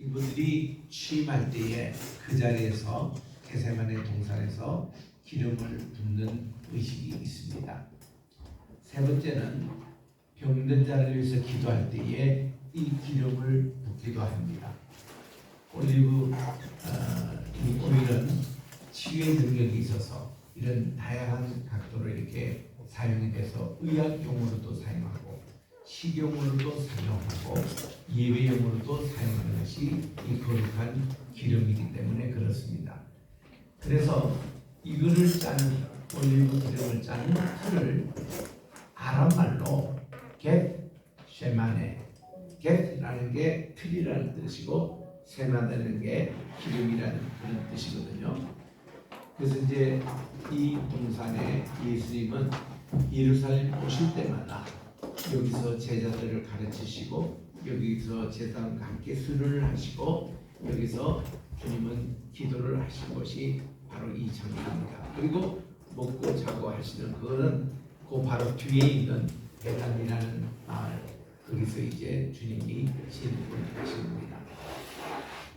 이분들이 취임할 때에 그 자리에서 겟세마네 동산에서 기름을 붓는 의식이 있습니다. 세 번째는 병든 자를 위해서 기도할 때에 이 기름을 붓기도 합니다. 올리브 이 오일은 치유의 능력이 있어서 이런 다양한 각도로 이렇게 사용이 돼서 의학용으로도 사용하고 식용으로도 사용하고 예배용으로도 사용하는 것이 이 거룩한 기름이기 때문에 그렇습니다. 그래서 이거를 짜는 올리브 기름을 짜는 틀을 아람말로 겟 쉐마네, 겟이라는 게 틀이라는 뜻이고 쉐마네는 게 기름이라는 그런 뜻이거든요. 그래서 이제 이 동산에 예수님은 예루살렘 오실 때마다 여기서 제자들을 가르치시고 여기서 제자들과 함께 수련을 하시고 여기서 주님은 기도를 하신 것이 바로 이 장소입니다. 그리고 먹고 자고 하시는 그거는 그 바로 뒤에 있는 베단이라는 마을 거기서 이제 주님이 진입을 하신 겁니다.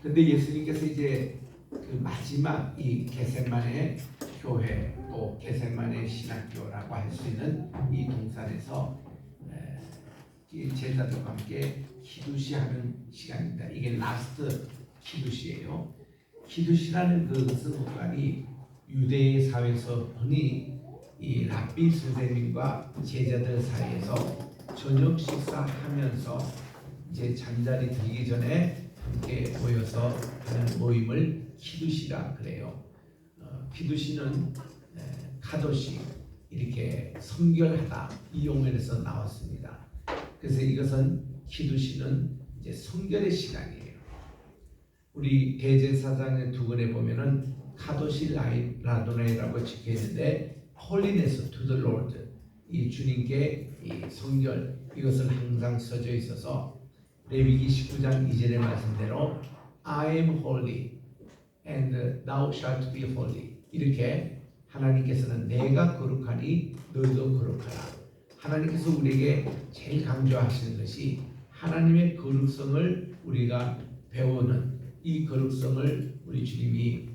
근데 예수님께서 이제 그 마지막 이 겟세마네 교회 또 겟세마네 신학교라고 할 수 있는 이 동산에서 제자들과 함께 키두시하는 시간입니다. 이게 라스트 키두시예요. 키두시라는 그 성관이 유대 사회에서 흔히 이 랍비 선생님과 제자들 사이에서 저녁 식사하면서 이제 잠자리 들기 전에 함께 모여서 하는 모임을 키두시라 그래요. 키두시는 카도시 이렇게 성결하다 이 용어에서 나왔습니다. 그래서 이것은 키두시는 이제 성결의 시간이에요. 우리 대제사장의 두 권에 보면은 카도시 라도네라고 적혀 있는데 Holiness to the Lord 이 주님께 이 성결 이것을 항상 써져 있어서 레위기 19장 2절의 말씀대로 I am holy and thou shalt be holy 이렇게 하나님께서는 내가 거룩하니 너희도 거룩하라. 하나님께서 우리에게 제일 강조하시는 것이 하나님의 거룩성을 우리가 배우는 이 거룩성을 우리 주님이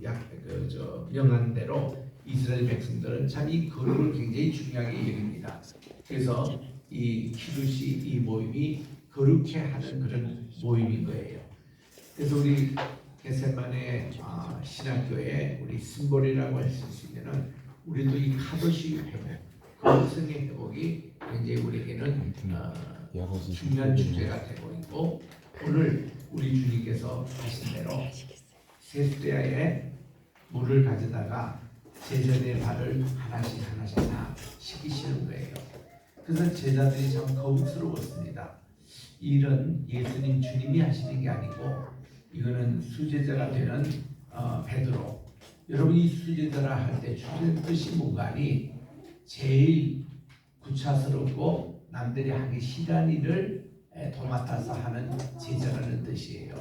명한 대로 이스라엘 백성들은 참 이 거룩을 굉장히 중요하게 여깁니다. 그래서 이 키두시 이 모임이 거룩해 하는 그런 모임인 거예요. 그래서 우리 겟세마네 신학교의 우리 심볼이라고 할 수 있는 우리도 이 카도시 회복, 거룩성의 회복이 굉장히 우리에게는 중요한 주제가 되고 있고 오늘 우리 주님께서 하신 대로 세수대야에 물을 가져다가 제자들의 발을 하나씩 다 씻기시는 거예요. 그래서 제자들이 참 거북스러웠습니다. 이 일은 예수님 주님이 하시는 게 아니고 이거는 수제자가 되는 베드로. 여러분이 수제자라 할 때 주제의 뜻이 뭔가 하니 제일 구차스럽고 남들이 하기 싫은 일을 도맡아서 하는 제자라는 뜻이에요.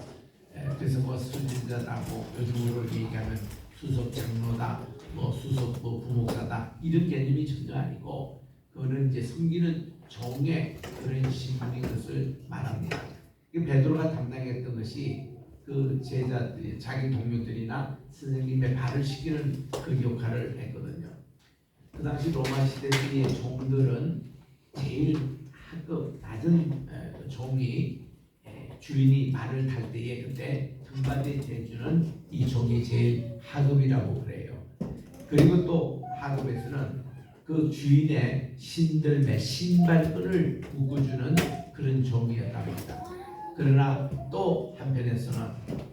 그래서 뭐 수제자라고 요즘으로 얘기하면 수석 장로다, 뭐 수석 뭐 부목사다 이런 개념이 전혀 아니고 그거는 이제 섬기는 종의 그런 신분인 것을 말합니다. 베드로가 담당했던 것이 그 제자들이 자기 동료들이나 선생님의 발을 씻기는 그 역할을 했거든요. 그 당시 로마 시대의 종들은 제일 하급 낮은 종이 주인이 말을 탈 때에 그때 등받이에 대주는 이 종이 제일 하급이라고 그래요. 그리고 또 하급에서는 그 주인의 신들매 신발끈을 묶어주는 그런 종이었답니다. 그러나 또 한편에서는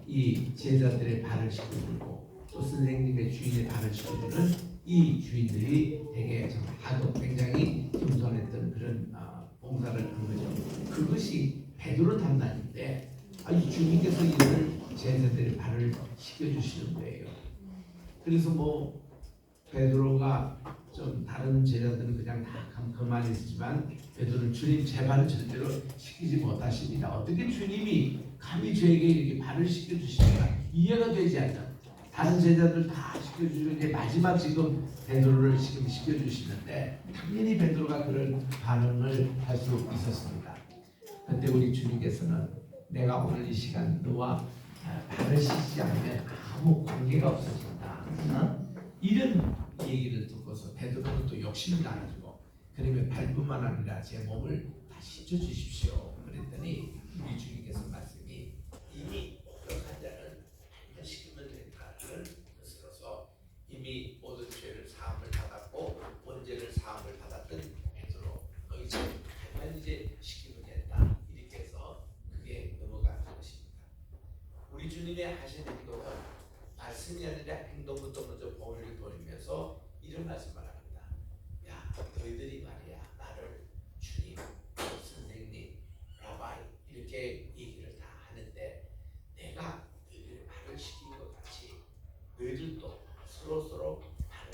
이 제자들의 발을 씻어주고 또 선생님의 주인의 발을 씻어주는 이 주인들이 되게 하급 굉장히 겸손했던 그런 봉사를 한 거죠. 그것이 베드로 담당인데 이 주님께서 이를 제자들의 발을 씻겨주시는 거예요. 그래서 뭐 베드로가 좀 다른 제자들은 그냥 다 가만히 있지만 베드로는 주님 제 발을 절대로 씻기지 못하십니다. 어떻게 주님이 감히 저에게 이렇게 발을 씻겨주십니까? 이해가 되지 않는 다른 제자들 다 씻겨주시는데 마지막 지금 베드로를 지금 씻겨주시는데 당연히 베드로가 그런 반응을 할 수 있었습니다. 그때 우리 주님께서는 내가 오늘 이 시간 너와 발을 씻지 않으면 아무 관계가 없어진다. 이런 얘기를 듣고서 베드로는 또 욕심을 나가지고 그러면 발뿐만 아니라 제 몸을 다 씻어 주십시오. 그랬더니 우리 주님께서 말씀이 이미 목욕한 자는 한번 씻으면 된다는 뜻으로서 이미 모든 죄를 사함을 받았고 원죄를 사함을 받았던 베드로 너 이제 한번 이제 씻기면 된다. 이렇게 해서 그게 넘어가는 것입니다. 우리 주님이 하시는 행동은 말씀이 아니라 행동부터 먼저 본을 보이면서 이런 말씀을 합니다. 야, 너희들이 말이야 나를 주님, 선생님, 라바이 이렇게 얘기를 다 하는데 내가 너희들 발을 씻긴 것 같이 너희들도 서로 발을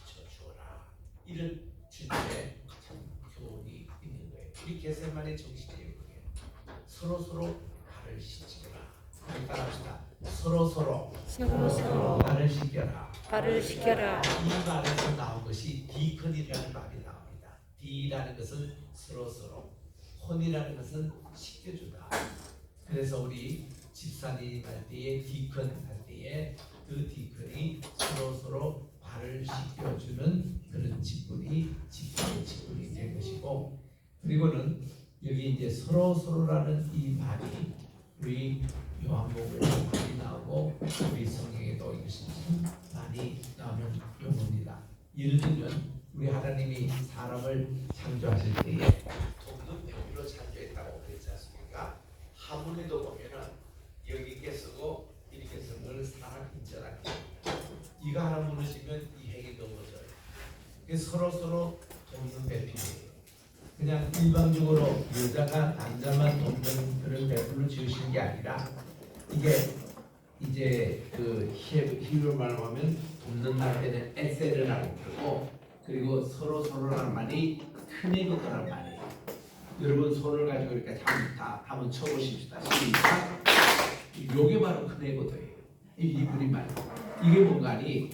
씻어주어라. 이런 주님의 참 교훈이 있는 거예요. 우리 게세마네 정신이에요. 그게 서로 발을 씻으라. 따라합시다. 서로 발을 씻겨라. 발을 씻겨라. 이 말에서 나온 것이 디컨이라는 말이 나옵니다. 디라는 것은 서로, 혼이라는 것은 씻겨주다. 그래서 우리 집사님 할 때에 디컨 할 때에 그 디컨이 서로 발을 씻겨주는 그런 직분이 집사의 직분이 된 것이고, 그리고는 여기 이제 서로라는 이 말이 우리 요한복음에 많이 나오고 우리 성경에도 이것이 참 많이 나오는 용어입니다. 예를 들면 우리 하나님이 사람을 창조하실 때에 돕는 배우로 창조했다고 그랬지 않습니까? 하문에도 보면은 여기께 쓰고 이렇게 쓰면 사람 인자라는 겁니다. 이가 하나 무너지면 이 핵이 넘어져요. 서로 돕는 배필이에요. 그냥 일방적으로 여자가 남자만 돕는 그런 배필로 지으신 게 아니라 이게 이제 그 히브리 말로 하면 돕는 남편은 에세르라고 그러고, 그리고 서로라는 말이 크네그도라는 말이에요. 여러분 손을 가지고 이렇게 한번 쳐보십시다. 시작. 요게 바로 크네그도예요. 이 히브리 말. 이게 뭔가니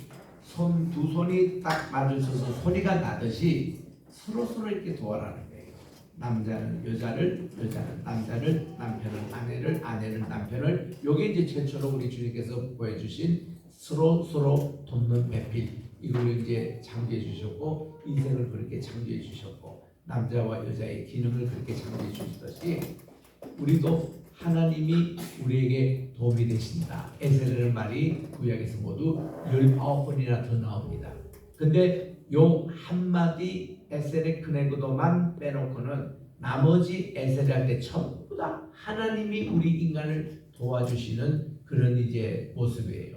두 손이 딱 맞으셔서 소리가 나듯이 서로 이렇게 도와라는 거예요. 남자는 여자를, 남자를, 남편은 아내를, 남편을. 요게 이제 최초로 우리 주님께서 보여주신 서로 돕는 배필. 이걸 이제 창조해 주셨고, 인생을 그렇게 창조해 주셨고, 남자와 여자의 기능을 그렇게 창조해 주시듯이 우리도 하나님이 우리에게 도움이 되신다. 에세르는 말이 구약에서 모두 19번이나 더 나옵니다. 근데 요 한마디 에세르 크네그도만 빼놓고는 나머지 에세르 할 때 전부 다 하나님이 우리 인간을 도와주시는 그런 이제 모습이에요.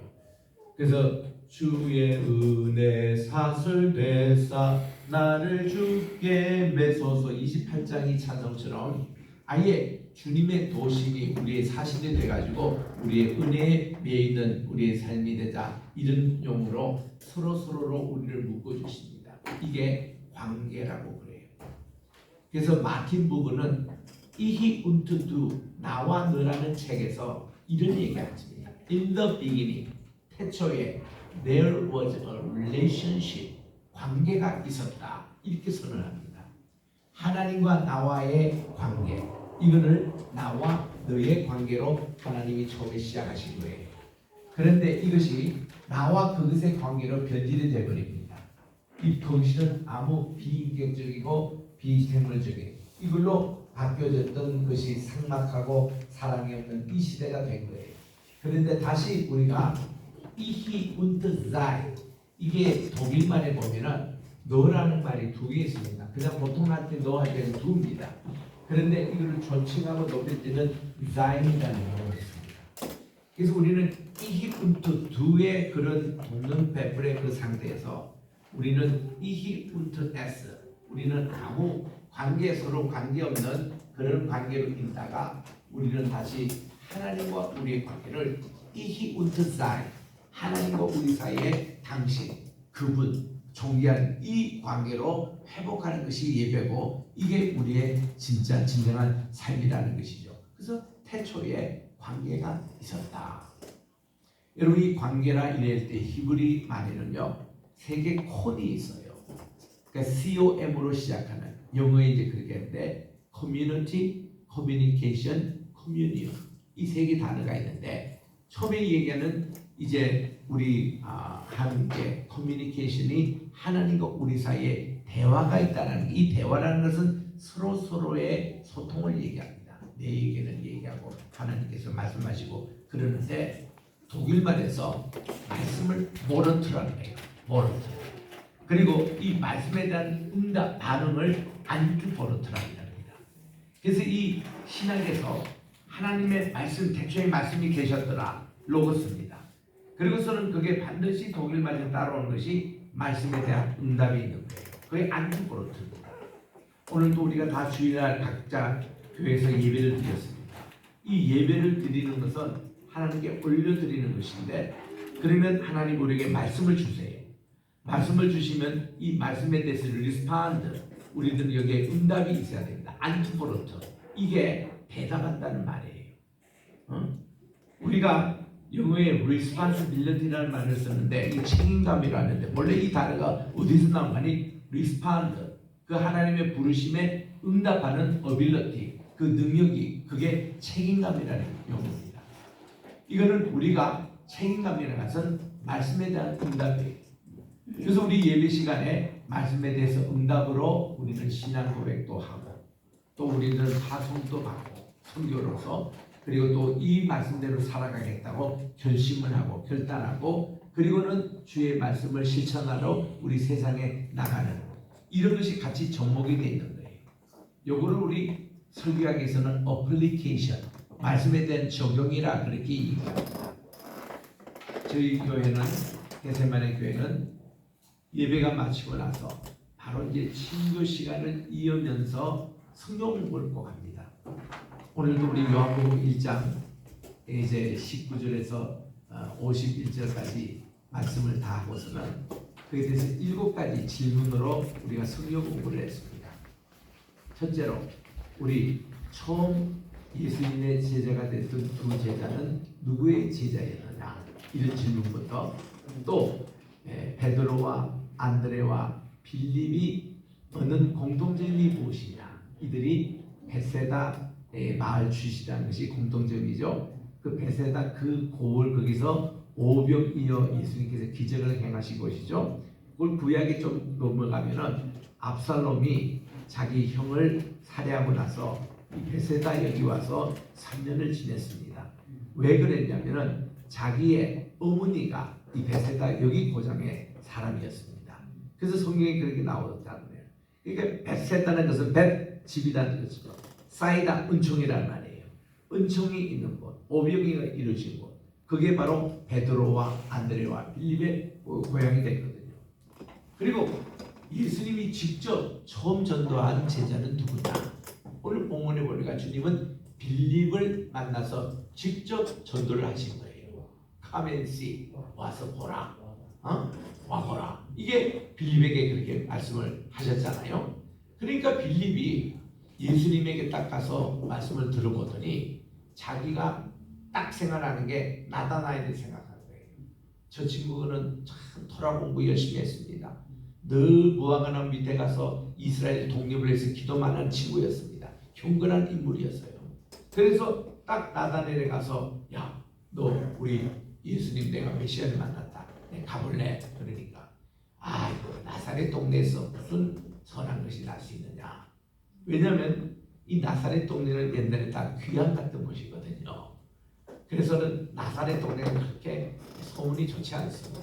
그래서 주의 은혜 사슬되사 나를 주께 메소서 28장 2찬송처럼 아예 주님의 도심이 우리의 사실이 돼가지고 우리의 은혜에 매이는 우리의 삶이 되자, 이런 용으로 서로로 우리를 묶어주십니다. 이게 관계라고 그래요. 그래서 마틴 부부는 이히 운투두 나와 너라는 책에서 이런 얘기합니다. In the beginning, 태초에 there was a relationship, 관계가 있었다. 이렇게 선언합니다. 하나님과 나와의 관계, 이거를 나와 너의 관계로 하나님이 처음에 시작하신 거예요. 그런데 이것이 나와 그것의 관계로 변질이 되어버립니다. 이 그것은 아무 비인격적이고 비생물적인 이걸로 바뀌어졌던 것이 삭막하고 사랑이 없는 이 시대가 된 거예요. 그런데 다시 우리가 이히 운트 자이, 이게 독일말에 보면은 너라는 말이 두 개 있습니다. 그냥 보통 할 때 너 할 때는 두입니다. 그런데 이걸 존칭하고 높일 때는 자인이라는 용어가 있습니다. 그래서 우리는 이히 운트 두의 그런 돕는 베풀의 그 상태에서 우리는 이히 운트 에스, 우리는 아무 관계, 서로 관계없는 그런 관계로 있다가 우리는 다시 하나님과 우리의 관계를 이히 운트 자이, 하나님과 우리 사이에 당신, 그분, 존귀한 이 관계로 회복하는 것이 예배고, 이게 우리의 진정한 삶이라는 것이죠. 그래서 태초에 관계가 있었다. 여러분, 이 관계라 이럴 때 히브리 말에는요, 세 개 콘이 있어요. 그러니까 COM으로 시작하는, 영어에 이제 그렇게 하는데 community, communication, communion, 이 세 개 단어가 있는데 처음에 얘기하는 이제 우리 함께 커뮤니케이션이 하나님과 우리 사이에 대화가 있다는 이 대화라는 것은 서로의 소통을 얘기합니다. 내 얘기는 얘기하고 하나님께서 말씀하시고 그러는데 독일 말에서 말씀을 모르트라는 거예요. 모르트. 그리고 이 말씀에 대한 응답 반응을 안티포르트라고 합니다. 그래서 이 신학에서 하나님의 말씀, 태초에 말씀이 계셨더라 로고스입니다. 그리고서는 그게 반드시 독일 말에 따라오는 것이 말씀에 대한 응답이 있는 거예요. 그게 안티포르트입니다. 오늘도 우리가 다 주일날 각자 교회에서 예배를 드렸습니다. 이 예배를 드리는 것은 하나님께 올려드리는 것인데, 그러면 하나님 우리에게 말씀을 주세요. 말씀을 주시면 이 말씀에 대해서 리스판드, 우리들은 여기에 응답이 있어야 됩니다. 안티포르트, 이게 대답한다는 말이에요. 우리가 영어에 responsibility라는 말을 쓰는데 이 책임감이라는데, 원래 이 단어가 어디서 나온 거니? respond, 그 하나님의 부르심에 응답하는 ability, 그 능력이, 그게 책임감이라는 용어입니다. 이거는 우리가 책임감이라는 것은 말씀에 대한 응답이에요. 그래서 우리 예배 시간에 말씀에 대해서 응답으로 우리는 신앙 고백도 하고, 또 우리는 파송도 받고 선교로서, 그리고 또 이 말씀대로 살아가겠다고 결심을 하고 결단하고, 그리고는 주의 말씀을 실천하러 우리 세상에 나가는, 이런 것이 같이 접목이 되어 있는 거예요. 요거를 우리 설교학에서는 어플리케이션, 말씀에 대한 적용이라 그렇게 얘기합니다. 저희 교회는, 겟세마네 교회는 예배가 마치고 나서 바로 이제 친교 시간을 이으면서 성경 공부를 꼭 합니다. 오늘도 우리 요한복음 1장 이제 19절에서 51절까지 말씀을 다 하고서는 그에 대해서 7가지 질문으로 우리가 성경 공부를 했습니다. 첫째로, 우리 처음 예수님의 제자가 됐던 두 제자는 누구의 제자였느냐, 이런 질문부터, 또 베드로와 안드레와 빌립이 얻는 공통점이 무엇이냐, 이들이 베세다의 마을 출신이라는 것이 공통점이죠. 그 베세다 그 고을, 거기서 오병이어 예수님께서 기적을 행하신 것이죠. 그걸 구약에 좀 넘어가면은 압살롬이 자기 형을 살해하고 나서 이 베세다 여기 와서 3년을 지냈습니다. 왜 그랬냐면은 자기의 어머니가 이 베세다 여기 고장의 사람이었습니다. 그래서 성경에 그렇게 나오었다는 거예요. 그러니까 베세다는 것은 벳, 집이라는 것이죠. 사이다, 은총이라는 말이에요. 은총이 있는 곳, 오병이가 이루어진 곳, 그게 바로 베드로와 안드레와 빌립의 고향이 됐거든요. 그리고 예수님이 직접 처음 전도한 제자는 누구냐? 오늘 본문에 보니까 주님은 빌립을 만나서 직접 전도를 하신 거예요. 카멘시, 와서 보라, 와보라. 이게 빌립에게 그렇게 말씀을 하셨잖아요. 그러니까 빌립이 예수님에게 딱 가서 말씀을 들어보더니 자기가 딱 생각하는 게 나다나엘을 생각하는 거예요. 저 친구는 참 토라 공부 열심히 했습니다. 늘 무화과나무 밑에 가서 이스라엘 독립을 해서 기도만 하는 친구였습니다. 경건한 인물이었어요. 그래서 딱 나다나엘에 가서, 야, 너 우리 예수님 내가 메시아를 만났다, 내가 가볼래? 그러니까, 이거 나사렛 동네에서 무슨 선한 것이 날 수 있느냐. 왜냐하면 이 나사렛 동네는 옛날에 다 귀양 같은 곳이거든요. 그래서는 나사렛 동네는 그렇게 소문이 좋지 않습니다.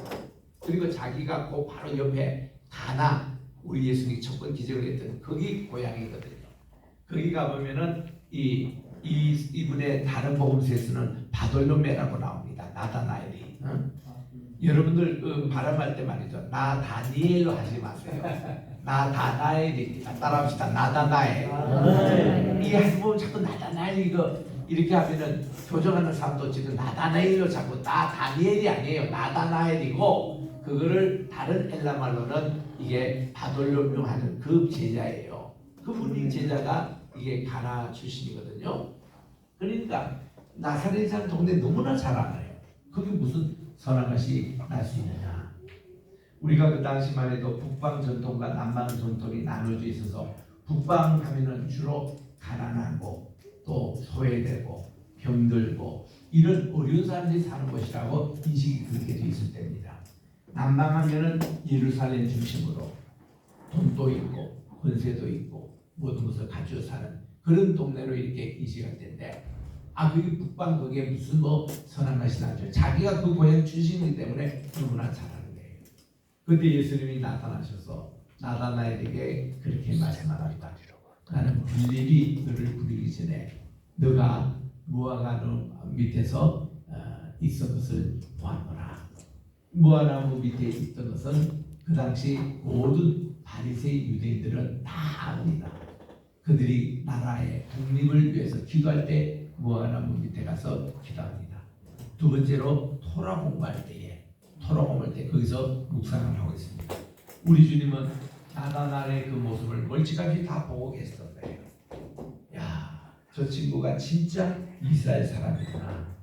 그리고 자기가 그 바로 옆에 가나, 우리 예수님이 첫 번 기적을 했던 거기 고향이거든요. 거기 가보면은 이분의 다른 복음서에서는 바돌로메라고 나옵니다. 나다나엘이. 여러분들 발음할 때 말이죠. 나 다니엘로 하지 마세요. 나 다나엘입니다. 따라합시다. 나다나엘. 이게 한번 자꾸 나다나엘 이렇게 하면은 교정하는 사람도 지금 나다나엘로 자꾸 나 다니엘이 아니에요. 나다나엘이고, 그거를 다른 헬라 말로는 이게 바돌로메 하는 그 제자예요. 그분이 제자가 이게 가나 출신이거든요. 그러니까 나사렛이라는 동네 너무나 잘 알아요. 거기 무슨 선한 것이 날 수 있느냐. 우리가 그 당시만 해도 북방 전통과 남방 전통이 나눠져 있어서, 북방 하면은 주로 가난하고 또 소외되고 병들고 이런 어려운 사람들이 사는 곳이라고 인식이 그렇게 돼 있을 때입니다. 남방하면은 예루살렘 중심으로 돈도 있고 권세도 있고 모든 것을 가지고 사는 그런 동네로 이렇게 인식할 텐데, 그게 북방 그게 무슨 뭐 선한 맛이 나죠. 자기가 그 고향 출신이기 때문에 너무나 잘하는 거예요. 그때 예수님이 나타나셔서 나다나엘에게 그렇게 말씀하셨다. 나는 빌립이 너를 부르기 전에 너가 무화과나무 밑에서 있던 것을 보았노라. 무화과나무 밑에 있던 것은 그 당시 모든 바리새인 유대인들은 다 압니다. 그들이 나라의 독립을 위해서 기도할 때 무화과나무 밑에 가서 기도합니다. 두 번째로 토라 공부할 때에 거기서 묵상을 하고 있습니다. 우리 주님은 나다나엘의 그 모습을 멀찌감치 다 보고 계셨던 거예요. 야, 저 친구가 진짜 이스라엘 사람이구나.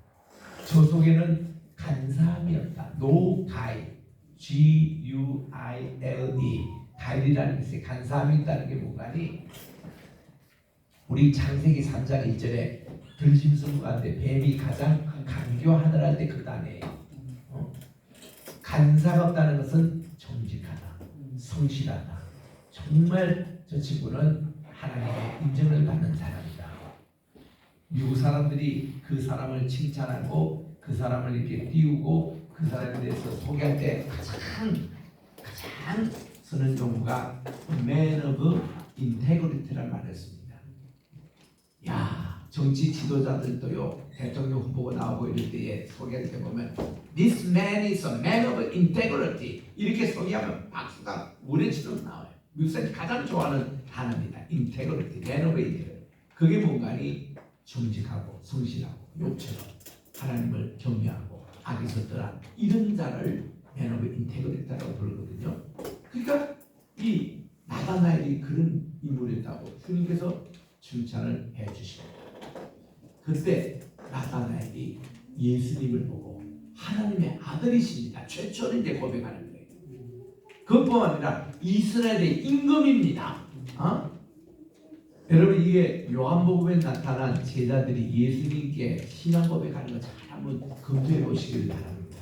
저 속에는 간사함이 없다. No guile, G-U-I-L-E, 가일이라는 것이 간사함이 있다는 게 뭔가니? 우리 창세기 3장 1절에 들짐승 가운데 뱀이 가장 강교하더라 할 때 그 단어예요. 간사가 없다는 것은 정직하다, 성실하다. 정말 저 친구는 하나님의 인정을 받는 사람이다. 미국 사람들이 그 사람을 칭찬하고 그 사람을 이렇게 띄우고 그 사람에 대해서 소개할 때 가장 쓰는 용어가 Man of Integrity라는 말을 씁니다. 야, 정치 지도자들도요, 대통령 후보가 나오고 이럴 때에 소개할 때 보면 This man is a man of integrity 이렇게 소개하면 박수가 우레치도록 나와요. 미국 사람이 가장 좋아하는 단어입니다. Integrity, man of integrity. 그게 뭔가니 정직하고 성실하고 욕처럼 하나님을 경외하고 악에서 떠난 이런 자를 man of integrity라고 부르거든요. 그러니까 이 나다나엘이 그런 인물이었다고 주님께서 칭찬을 해주십니다. 그때 나다나엘이 예수님을 보고 하나님의 아들이십니다. 최초로 이제 고백하는 거예요. 그것뿐만 아니라 이스라엘의 임금입니다. 여러분, 이게 요한복음에 나타난 제자들이 예수님께 신앙 고백하는 거 잘 한번 검토해 보시길 바랍니다.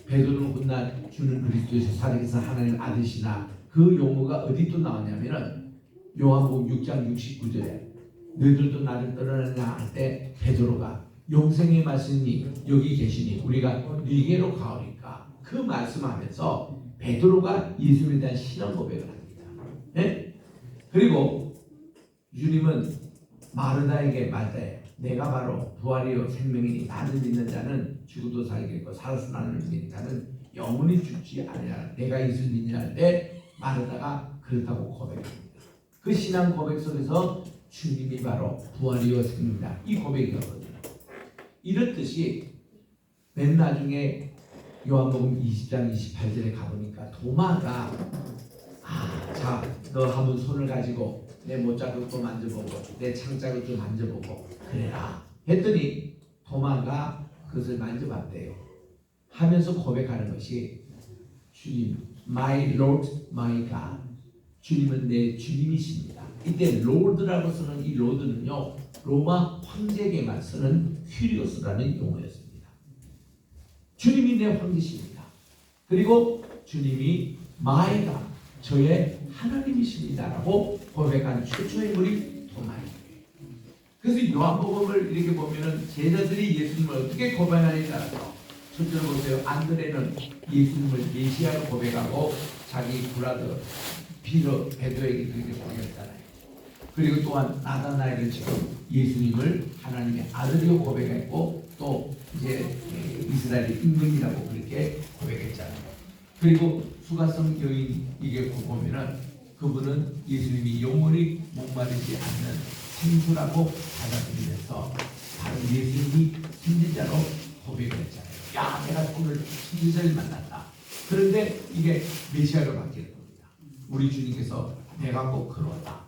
베드로를 혼나 주는 그리스도에서 살아계신 하나님 아들이시나, 그 용어가 어디 또 나왔냐면은 요한복음 6장 69절에 너희들도 나를 떠나느냐 할 때 베드로가 영생의 말씀이 여기 계시니 우리가 네게로 가오니까 그 말씀하면서 베드로가 예수님에 대한 신앙 고백을 합니다. 네? 그리고 주님은 마르다에게 말때 내가 바로 부활이요 생명이니 나를 믿는 자는 죽어도 살겠고 살아서 나를 믿는 자는 영원히 죽지 아니하리라. 내가 예수를 믿냐 할 때 마르다가 그렇다고 고백합니다. 그 신앙 고백 속에서 주님이 바로 부활이요 생명이다, 이 고백이거든요. 이렇듯이 맨 나중에 요한복음 20장 28절에 가보니까 도마가 자, 너 한번 손을 가지고 내 못자국도 만져보고 내 창자국도 만져보고 그래라 했더니 도마가 그것을 만져봤대요. 하면서 고백하는 것이 주님, my Lord, my God, 주님은 내 주님이십니다. 이때 롤드라고 쓰는 이 롤드는요, 로마 황제에게만 쓰는 퀴리오스라는 용어였습니다. 주님이 내 황제십니다. 그리고 주님이 my God, 저의 하나님이십니다라고 고백한 최초의 인물이 도마예요. 그래서 요한복음을 이렇게 보면은 제자들이 예수님을 어떻게 고백하느냐에 따라서 첫째로 보세요. 안드레는 예수님을 메시아로 고백하고 자기 브라더 베드로에게 그렇게 고백했잖아요. 그리고 또한 나다나엘은 지금 예수님을 하나님의 아들이요 고백했고 또 이제 이스라엘의 임금이라고 그렇게 고백했잖아요. 그리고 수가성 여인 이게 보면은 그분은 예수님이 영원히 목마르지 않는 생수라고 받아들이면서 바로 예수님이 선지자로 고백했잖아요. 야, 내가 오늘 선지자를 만났다. 그런데 이게 메시아로 바뀌는 겁니다. 우리 주님께서 내가 꼭 그러다.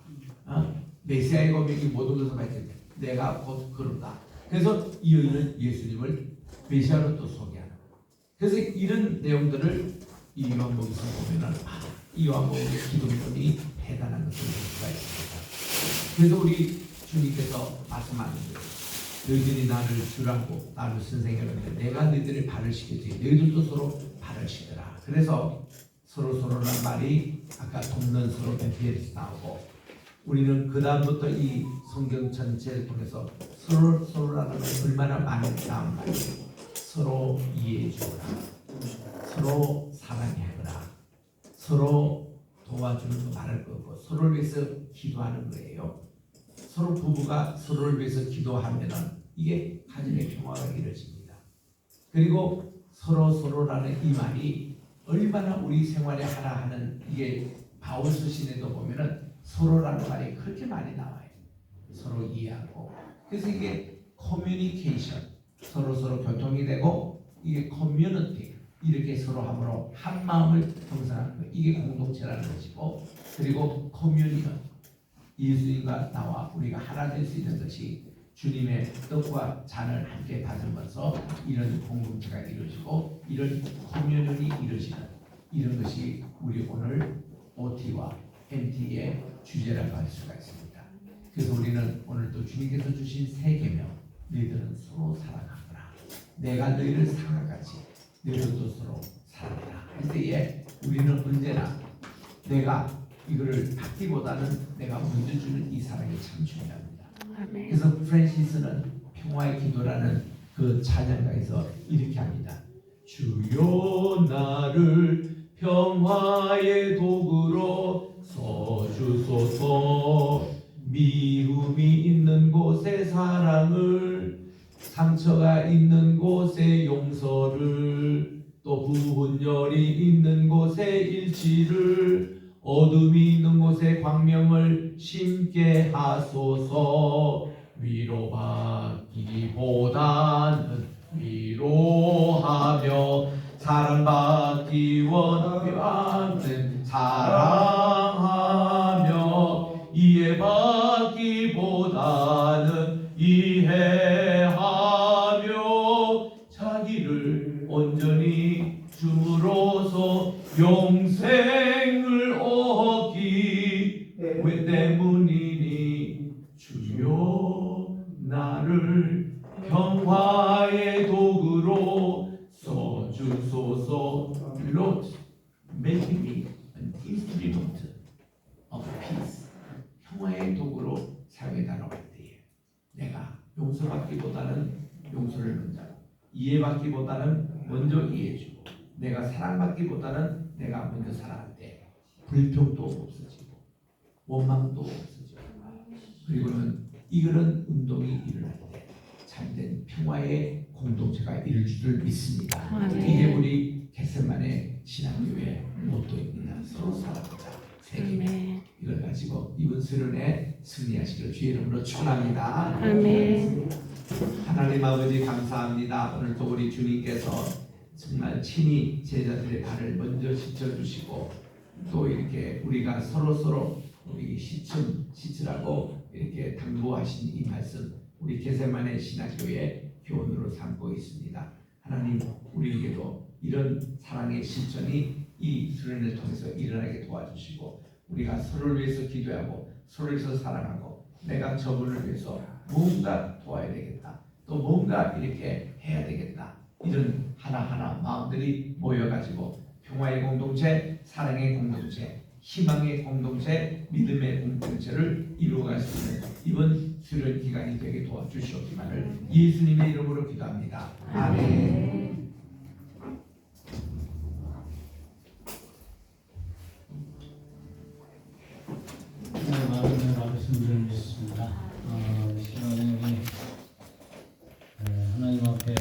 메시아의 고백이 모든 것을 밝혔는데 내가 곧 그러다. 그래서 이 여인은 예수님을 메시아로 또 소개하는 거예요. 그래서 이런 내용들을 이 요한복음에서 보면은 이 요한복음의 기독론이 대단한 것을 볼 수가 있습니다. 그래서 우리 주님께서 말씀하는 대로 너희들이 나를 주라고 나를 선생님이었는데 내가 너희들의 발을 씻겼지. 너희들도 서로 발을 씻더라. 그래서 서로라는 말이 아까 돕는 서로 벤피에서 나오고, 우리는 그 다음부터 이 성경 전체를 통해서 서로라는 건 얼마나 많은 다음 말이에요. 서로 이해해 주거라, 서로 사랑해라, 서로 도와주는 거 말할 거고, 서로를 위해서 기도하는 거예요. 서로 부부가 서로를 위해서 기도하면은 이게 가정의 평화가 이루어집니다. 그리고 서로라는 이 말이 얼마나 우리 생활에 하나 하는, 이게 바울 서신에도 보면은 서로라는 말이 그렇게 많이 나와요. 서로 이해하고. 그래서 이게 커뮤니케이션, 서로 교통이 되고, 이게 커뮤니티, 이렇게 서로 함으로 한 마음을 형성하는 거예요. 이게 공동체라는 것이고, 그리고 커뮤니언, 예수님과 나와 우리가 하나 될 수 있는 것이 주님의 떡과 잔을 함께 받으면서 이런 공동체가 이루어지고, 이런 커뮤니언이 이루어지는 이런 것이 우리 오늘 OT와 MT의 주제라고 할 수가 있습니다. 그래서 우리는 오늘도 주님께서 주신 세 계명, 너희들은 서로 사랑하거라, 내가 너희를 사랑하같이 너희들도 서로 사랑하라 할 때에 우리는 언제나 내가 이거를 받기보다는 내가 먼저 주는 이 사랑이 참 중요합니다. 아멘. 그래서 프랜시스는 평화의 기도라는 그 찬양가에서 이렇게 합니다. 주여 나를 평화의 도구로 써주소서, 미움이 있는 곳에 사랑을, 상처가 있는 곳에 용서를, 또 분열이 있는 곳에 일치를, 어둠이 있는 곳에 광명을 심게 하소서. 위로받기보다는 위로하며, 사랑받기 원하는 사랑하며, 이해받기보다는 이해하며, 자기를 온전히 줌으로써 영생을 얻기 때문이니, 주여 나를 평화의 도구로 써주소서. Lord, make me an instrument of peace. 평화의 도구로 사용해달라고 할 때에 내가 용서받기보다는 용서를 먼저 하고, 이해받기보다는 먼저 이해해주고, 내가 사랑받기보다는 내가 먼저 사랑할 때 불평도 없어지고 원망도 없어지고, 그리고는 이런 운동이 일어날 때 참된 평화의 공동체가 이룰 줄 믿습니다. 아멘. 이게 우리 겟세마네 신앙교회 모토입니다. 서로 사랑하자. 세계명. 아멘. 이걸 가지고 이번 수련회 승리하시길 주의 이름으로 축원합니다. 아멘. 하나님 아버지 감사합니다. 오늘도 우리 주님께서 정말 친히 제자들의 발을 먼저 씻어주시고, 또 이렇게 우리가 서로 우리 씻으라고 이렇게 당부하신 이 말씀, 우리 겟세마네 신학교의 교훈으로 삼고 있습니다. 하나님, 우리에게도 이런 사랑의 실천이 이 수련을 통해서 일어나게 도와주시고, 우리가 서로를 위해서 기도하고 서로를 위해서 사랑하고, 내가 저분을 위해서 뭔가 도와야 되겠다, 또 뭔가 이렇게 해야 되겠다, 이런 하나하나 마음들이 모여가지고 평화의 공동체, 사랑의 공동체, 희망의 공동체, 믿음의 공동체를 이루어갈 수 있는 이번 수련 기간이 되게 도와주시옵기만을 예수님의 이름으로 기도합니다. 아멘. 네, 많은 말씀을 듣습니다. 시간에 우리 하나님 앞에